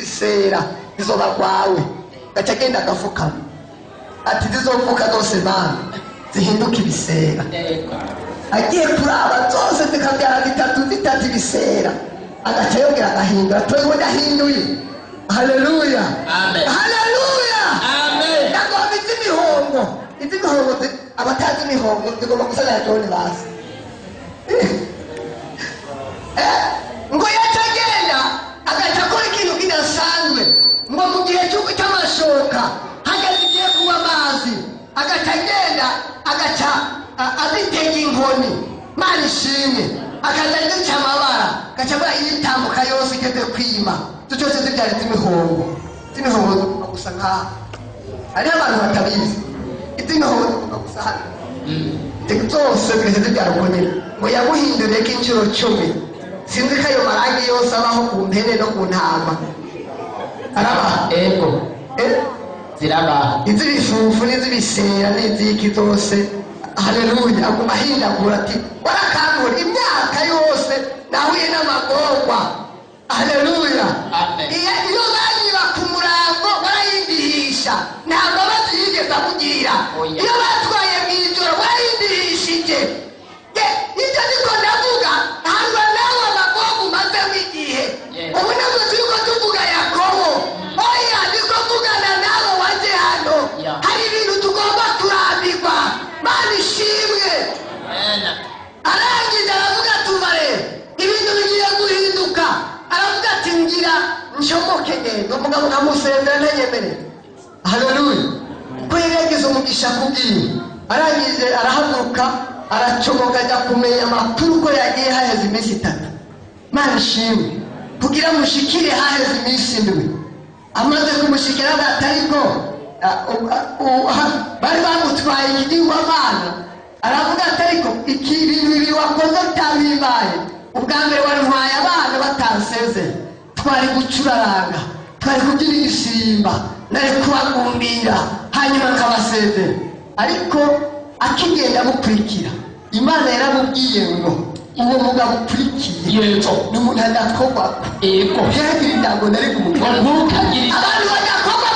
ibisera izoba kwawe gacagenda agafukama ati zizovuka zose mana zihinduka ibisera agiye kuraba zose zikabyara zitatu ibisera agaca yongera agahindura tuwe ndahinduye. Haleluya, amen, haleluya, amen. Ndagomba iz'imihongo abatazi imihongo zigomba gusana John basi ngo yacagenda agaca akora ikintu kidasanzwe ngo mu gihe cy'amashoka hageze igiye kuba amazi agaca agenda agaca azitega inkoni Mana ishimwe akaza agica amabara agaca abara yitambuka yose igeze kwima icyo cyose zibyara iz'imihongo gusa nk'aha hariho abantu batabizi iz'imihongo gusa hano zose zigeze zibyara uko nyine ngo yamuhinduriye k'inshuro 10 sinzi ko ayo marangi yose abaho ku mpene no ku ntama araba ego ziraba iz'ibifufu n'iz'ibisera n'iziki zose. Haleluya, aguma ahindagura ati warakangura imyaka yose nahuye n'amagorwa. Haleluya, iyo bagiba ku murango warayindihisha nta mbabazi yigeze amugirira. Iyo batwaye mu ijoro warayindihishije. Ibyo niko ndavuga ntabwo nawe amagorwa umazemo igihe. Ubu nabwo turiko tuvuga Yakobo, oya niko mvugana nawe waje hano. Hari ibintu tugomba kurambirwa. Mana ishimwe, arangije aravuga tubare ibintu bigiye guhinduka. Aravuga ati ngira nshomoke ngendo umugabo nkamusezera nteyemerera. Haleluya, ko yageze umugisha kubwiye. Arangije arahaguruka aracomoka ajya kumenya amakuru ko yagiye haheze iminsi 3. Mana ishimwe, kugira mushikire haheze iminsi 7. Amaze kumushikira atariko bari bamutwaye igihingwa abana. Aravuga atariko ibintu bibiri wakoze bitabibaye. Ubwa mbere warintwaye abana batanseze, twari gucuraranga, twari kugira igisimba, nari kubagumbira hanyuma nkabasezera. Ariko akigenda amukurikira Imana yaramubwiye ngo uwo mugabo ukurikiye ni umuntu adakorwa. Yego yagira indango nari kumutwara ntukagire abantu badakorwa.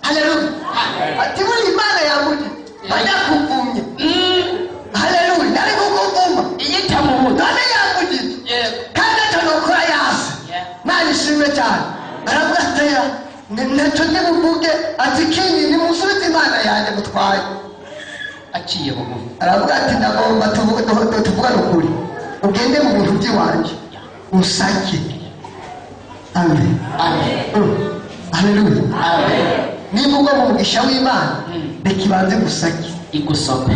Haleluya, ati muri Imana yamuye badakuvumye. Haleluya, nari kukuvuma iyitamuye none yamuye kandi atanokora yasi. Mana ishimwe cyane. Aravuga ati ntacyo ndibuvuge ati kindi ni musubize Imana yanjye mutwaye aciye bugufi. Aravuga ati ndagomba tuvugane ukuri ugende mu bintu by'iwanje usake. Amen, amen, haleluya, amen. Niba ugomba umugisha w'Imana reka ibanze gusake igusome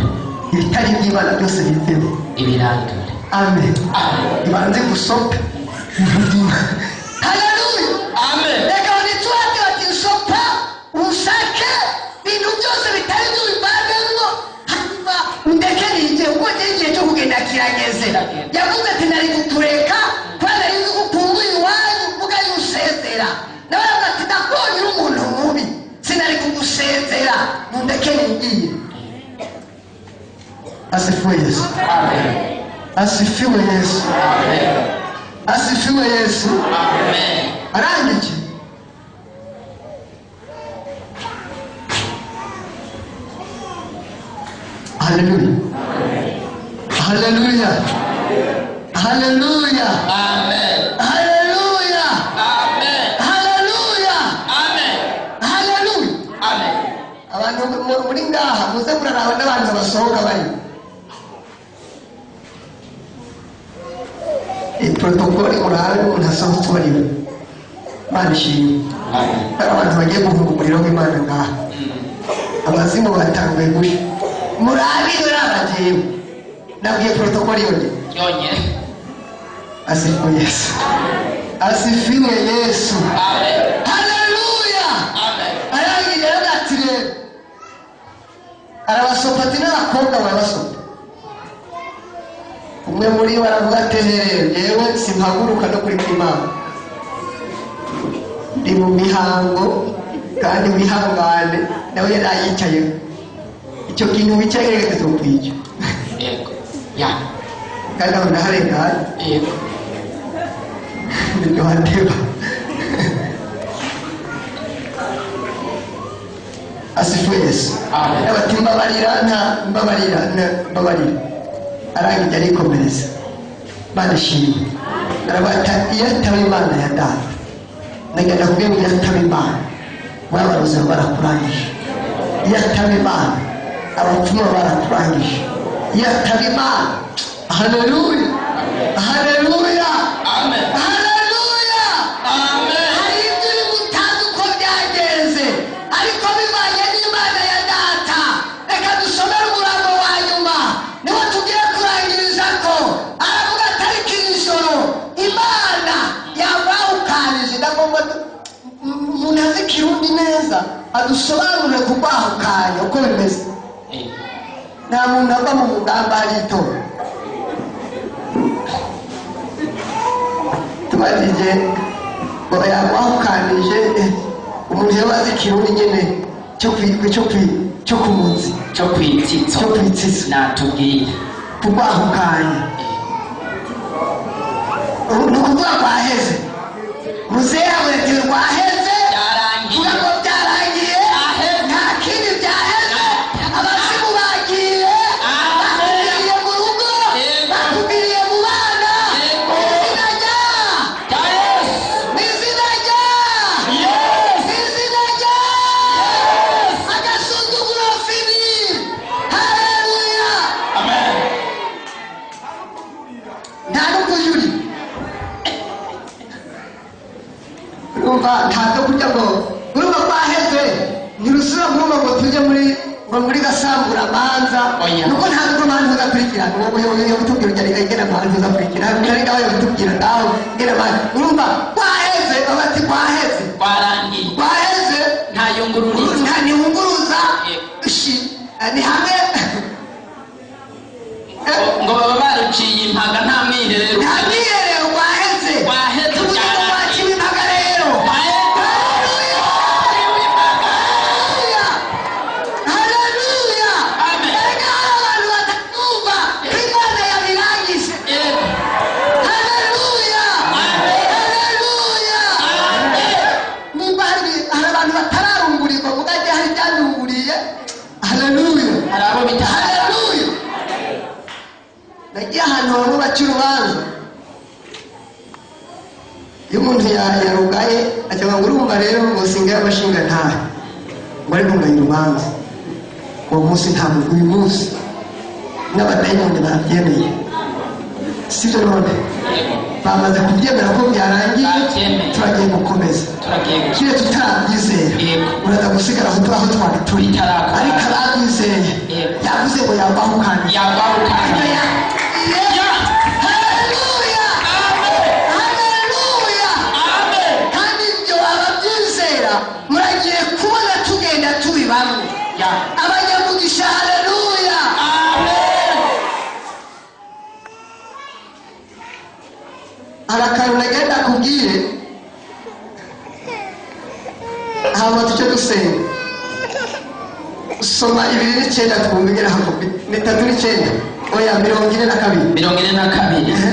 ibitari by'Imana byose bivemo ibirangire. Amen, ibanze gusome. Haleluya, amen. Reka nitwate ati sopa usake ibintu byose bitari by'Imana hanyuma ndeke nije ubwo igihe cyo kugenda kirageze. Yavuze ati nari kukureka kandi ari gukumbuye iwanyu uvuga yusezera. Nawe ati ndakubonye umuntu mubi sinari kugusezera ndeke nigiye. Asifiwe Yesu, amen. Asifiwe Yesu, amen. Asifiwe Yesu, amen. Arangije haleluya, haleluya, haleluya, amen, haleluya, amen, haleluya, amen, haleluya, amen. Abantu muri ngaha muze muraraba n'abantu basohoka bari protokoli murabe umuntu asohotse bariwe. Mana ishimwe, hari abantu bagiye guhunga umuriro w'Imana ngaha. Abazimu batanguye gusha murabiwe n'abajewe nabwiye protokoli yonyine. Asifiwe Yesu, asifiwe Yesu, amen, haleluya, amen. Arangije agatire arabasopati n'abakobwa barabasopa umwe muri bo aravuga ati yewe simpaguruka no kuri Imana ndi mu mihango kandi wihangane nawe yari ayicaye icyo kintu wicagerageza kwica yego ya kandi aho naharenganye yego nibyo handeba asifu Yesu abati mbabarira arangije arikomereza banashimye arabata iyo ataba Imana ya data nagenda kubwira ngo iyo ataba Imana wabarozi barakurangije iyo ataba Imana abapfumu barakurangije iyo ataba Imana haleluya haleluya amen haleluya amen. hari ibyo uri gutazi uko byagenze ariko bivanye n'Imana ya data. Reka dusomere umurongo wa nyuma niwo tugiye kurangiriza ko aravuga ati ariko iri joro Imana yabawukanije ndagomba umuntu azi Kirundi neza adusobanurire kubahukanya uko bimeze. Nta muntu ava mu mugamba aritora tubajije ngo yabahukanije umuntu yabazi Kirundi nyene cyo kumunsi cyo kwitsitso natubwire kubahukanya nukuvuga kwaheze muzehe abonekeye kwaheze byarangiye ngo byarangiye nta kindi byaheze abasimu bagiye bakubiriye mu rugo bakubiriye mu bana izina rya izina rya izina rya agasuzuguro fini haleluya amen nta n'ukujuri urumva ntabwo kurya ngo urumva kwaheze ntirusura urumva ngo tujye muri gasambura manza nuko ntabwo manza uzakurikirana uwo muyobozi utubwira ujya igena manza uzakurikirana ariko abaye utubwira ngaho igena manza urumva kwaheze abati kwaheze kwarangiye kwaheze nta yungururizo nta niwunguruza ni hamwe ngo baba baruciye impaga nta mwiherero nta mwiherero kwaheze kwaheze waciwe impaga rero haleluya Amen. erega hari abantu batakumva ko Imana yabirangije haleluya haleluya nimba hari abantu batararungurirwa mugajye hari ibyarunguriye haleluya hari abo bitahari haleluya nagiye ahantu bamwe baca urubanza iyo umuntu yarugaye acyanga ngo urumva rero ngo singa y'abashinga ntahe ngo ari kunganya urubanza uwo munsi ntabwo uyu munsi n'abadayimoni barabyemeye sibyo none bamaze kubyemera ko byarangiye Babyemeye. turagiye gukomeza turagiye kire tutarabyizera Yego. uraza gusigara aho twari turi Bitarakora. ariko arabyizeye Yego. yavuze ngo yabahukanye yabahukanye haleluya haleluya amen kandi ibyo ababyizera muragiye kubona tugenda tubibamo ya abanyamugisha haleluya amen hari akantu nagenda kubwire hama tujye dusenga soma 2:9 twumvigera hapo 3:9 oya 42 42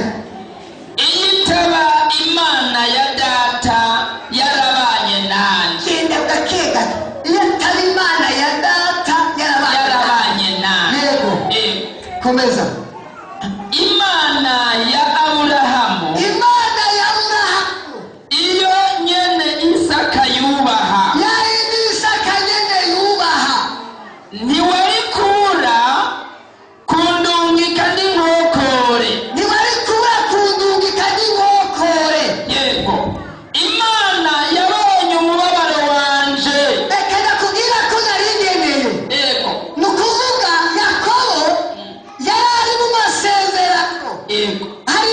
iyitaba Imana ya data yarabanye nanjye genda gakega iyo atari Imana ya data yarabanye nanjye yego komeza Imana ya Aburahamu Imana ya Aburahamu iyo nyene Isaka yubaha yari Isaka nyene yubaha ntiwari kubura kundungika n'inkokore ntiwari kuba kundungika n'inkokore yego Imana yabonye umubabaro wanje reka ndakubwira ko narigeneye yego ni ukuvuga Yakobo yari ari mu masezerano yego hari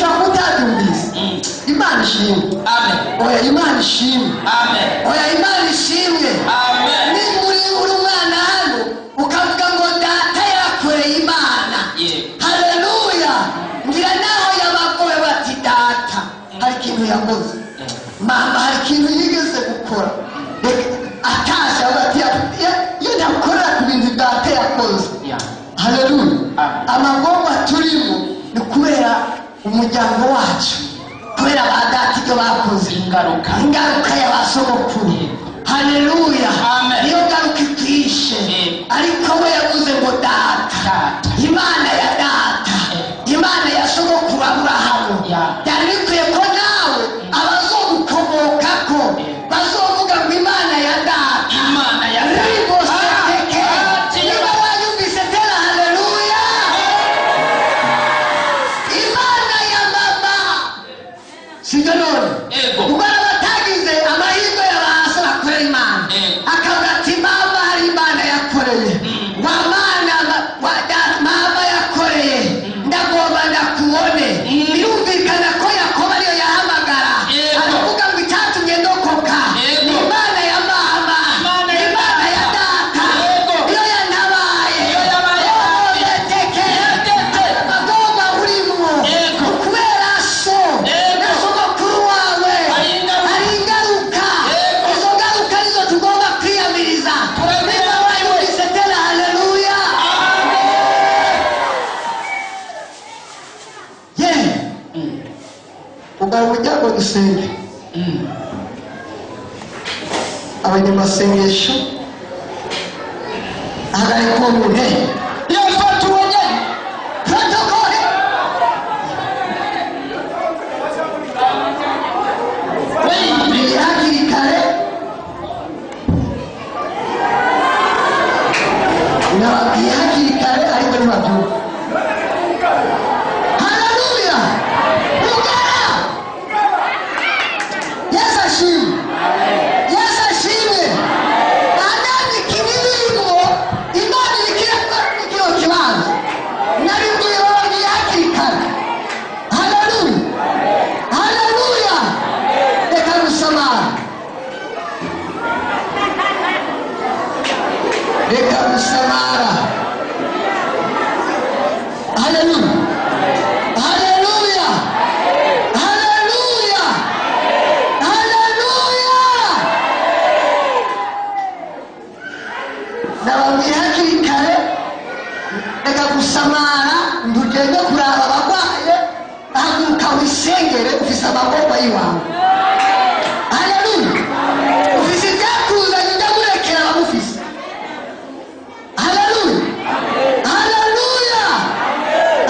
ushobora kutabyumvise. Imana ishimwe. Amen. Oya Imana ishimwe. Amen. Oya Imana ishimwe. Amen. Niba uri umwana hano ukavuga ngo data yakoreye Imana. Haleluya. Ngira naho yabagoye bati data hari ikintu yakoze, mama hari ikintu yigeze gukora, atasha bati iyo ntakorera ku bintu data yakoze. Haleluya. Amagomba turimo ni kubera umuryango wacu, kubera ba data ibyo bakoze, ingaruka y'abasogokuru. Haleluya. Niyo ngaruka ikwishe. Ariko we yavuze ngo data, Imana ya data, Imana ya sogokuru Aburahamu, byari bikwiye ko nawe abazogukomokako bazovuga ngo Imana ya data, Imana ya data. Niba wanyumvise tena haleluya. Imana ya mama sibyo none. Ubwo abatagize amahirwe y'abahasa bakorera Imana akavuga ati mama hari Imana yakoreye, wa mana mama yakoreye, ndagomba ndakubone. Birumvikana ko Yakobo ariyo yahamagara aravuga ngo icyatumye ndokoka ni Imana ya mama, Imana ya data, iyo yantabaye. Amagomba urimo kubera so na sogokuru wawe hari ingaruka. Izo ngaruka nizo tugomba kwiyamiriza. Niba wayumvise tena haleluya. Ugana umuryango dusenge. Abanyamasengesho hagarika uwo muntu yafata uwo nyene protokole. Ni hakiri kare nababwiye hakiri kare ariko ntibabyumva. Haleluya. Ugana Yesu ashimwe. Yesu ashimwe. Adani kibirimo Imana ikira kwa kino kibanza. Nabibwiye bababwiye hakiri kare. Haleluya. Haleluya. Reka gusamara. Reka gusamara. Haleluya. Haleluya. Haleluya. Haleluya. Nababwiye hakiri kare reka gusamara ntugende kuraba abagwaye, haguruka wisengere. Ufise amagomba y'iwawe. Haleluya. Ufise ibyakuzanye ujya gurekera abamufise. Haleluya. Haleluya.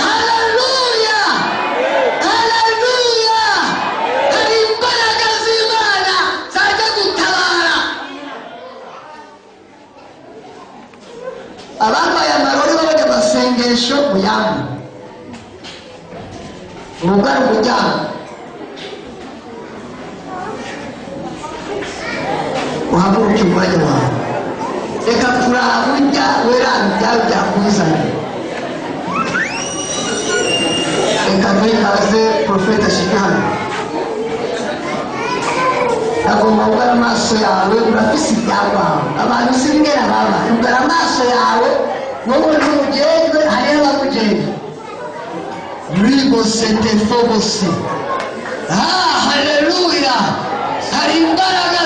Haleluya. Haleluya. Hari imbaraga z'Imana zaje gutabara. Abambaye amarori b'abanyamasengesho muyambu umugara umuryango uhaguruke umwanya wawe. Reka kuraba urya werana ibyawe byakuzanye. Reka ntikaze Profeta Shikana. Agomba ugara amaso yawe, urafise ibyawawe. Abantu singera baba ugara amaso yawe, wowe ntugejwe hariho abakugejwe. Ribose tefobose. Haleluya. Hari imbaraga